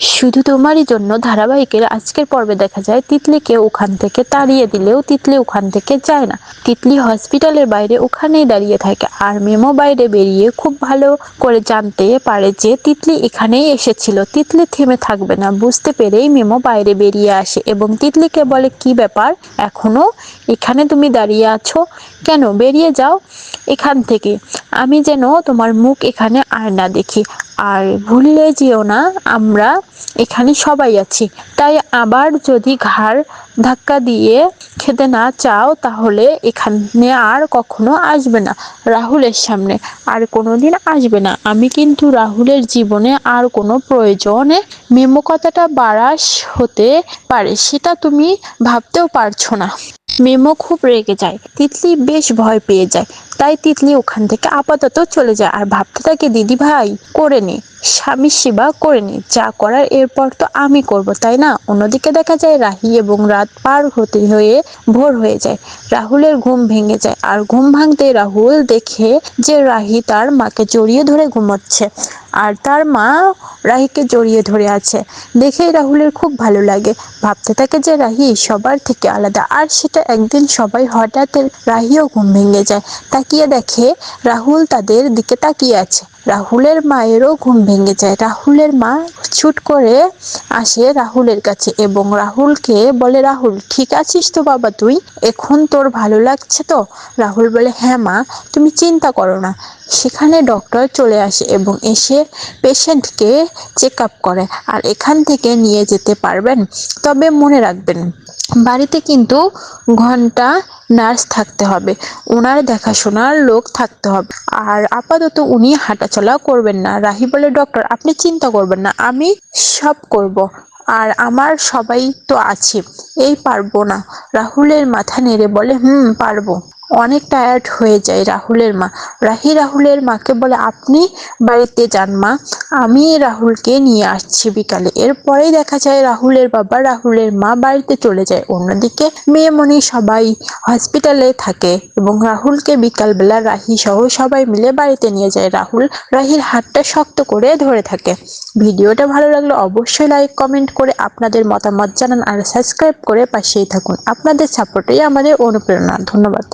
শুধু তোমারই জন্য ধারাবাহিকের আজকের পর্বে দেখা যায় তিতলিকে ওখান থেকে তাড়িয়ে দিলেও তিতলি ওখান থেকে যায় না। তিতলি হসপিটালের বাইরে ওখানেই দাঁড়িয়ে থাকে, আর মেমো বাইরে বেরিয়ে খুব ভালো করে জানতে পারে যে তিতলি এখানেই এসেছিল। তিতলি থেমে থাকবে না বুঝতে পেরেই মেমো বাইরে বেরিয়ে আসে এবং তিতলিকে বলে, কি ব্যাপার, এখনো এখানে তুমি দাঁড়িয়ে আছো কেন? বেরিয়ে যাও এখান থেকে, আমি যেন তোমার মুখ এখানে আর না দেখি। আর ভুলে যেও না আমরা এখানে সবাই আছি, তাই আবার যদি ঘাড় ধাক্কা দিয়ে খেতে না চাও তাহলে এখানে আর কখনো আসবে না, রাহুলের সামনে আর কোনোদিন আসবে না। আমি কিন্তু রাহুলের জীবনে আর কোনো প্রয়োজনে মেমো কথাটা বাড়াস হতে পারে সেটা তুমি ভাবতেও পারছো না। মেমো খুব রেগে যায়, তিতলি বেশ ভয় পেয়ে যায়, তাই তিতলি ওখান থেকে আপাতত চলে যায় আর ভাবতে থাকে, দিদি ভাই করে নে, স্বামী সেবা করে নে, যা করার এরপর তো আমি করব, তাই না? অন্যদিকে দেখা যায় রাহি এবং রাত পার হতে হয়ে ভোর হয়ে যায়। রাহুলের ঘুম ভেঙে যায় আর ঘুম ভাঙতে রাহুল দেখে যে রাহি তার মাকে জড়িয়ে ধরে ঘুমাচ্ছে আর তার মা রাহিকে জড়িয়ে ধরে আছে। দেখেই রাহুলের খুব ভালো লাগে, ভাবতে থাকে যে রাহি সবার থেকে আলাদা। আর সেটা একদিন সবাই হঠাৎ রাহিও ঘুম ভেঙে যায়, তাকিয়ে দেখে রাহুল তাদের দিকে তাকিয়ে আছে। রাহুলের মায়েরও ঘুম ভেঙে যায়, রাহুলের মা ছুট করে আসে রাহুলের কাছে এবং রাহুলকে বলে, রাহুল ঠিক আছিস তো বাবা, তুই এখন তোর ভালো লাগছে তো? রাহুল বলে, হ্যাঁ মা, তুমি চিন্তা করো না। সেখানে ডক্টর চলে আসে এবং এসে পেশেন্টকে চেক আপ করে আর এখান থেকে নিয়ে যেতে পারবেন, তবে মনে রাখবেন বাড়িতে কিন্তু ঘন্টা নার্স থাকতে হবে, ওনার দেখাশোনার লোক থাকতে হবে, আর আপাতত উনি হাঁটাচলা করবেন না। রাহি বলে, ডক্টর আপনি চিন্তা করবেন না, আমি সব করব, আর আমার সবাই তো আছে, এই পারবো না। রাহুলের মাথা নেড়ে বলে, পারবো। অনেক টায়ার্ড হয়ে যায় রাহুলের মা। রাহুলের মাকে বলে, আপনি বাড়িতে যান মা, আমি রাহুলকে নিয়ে আসছি বিকালে। এরপরেই দেখা যায় রাহুলের বাবা রাহুলের মা বাড়িতে চলে যায়। অন্যদিকে মেয়েমণি সবাই হসপিটালে থাকে এবং রাহুলকে বিকালবেলা রাহি সহ সবাই মিলে বাড়িতে নিয়ে যায়। রাহুল রাহির হাতটা শক্ত করে ধরে থাকে। ভিডিওটা ভালো লাগলে অবশ্যই লাইক কমেন্ট করে আপনাদের মতামত জানান আর সাবস্ক্রাইব করে পাশেই থাকুন। আপনাদের সাপোর্টেই আমাদের অনুপ্রেরণা। ধন্যবাদ।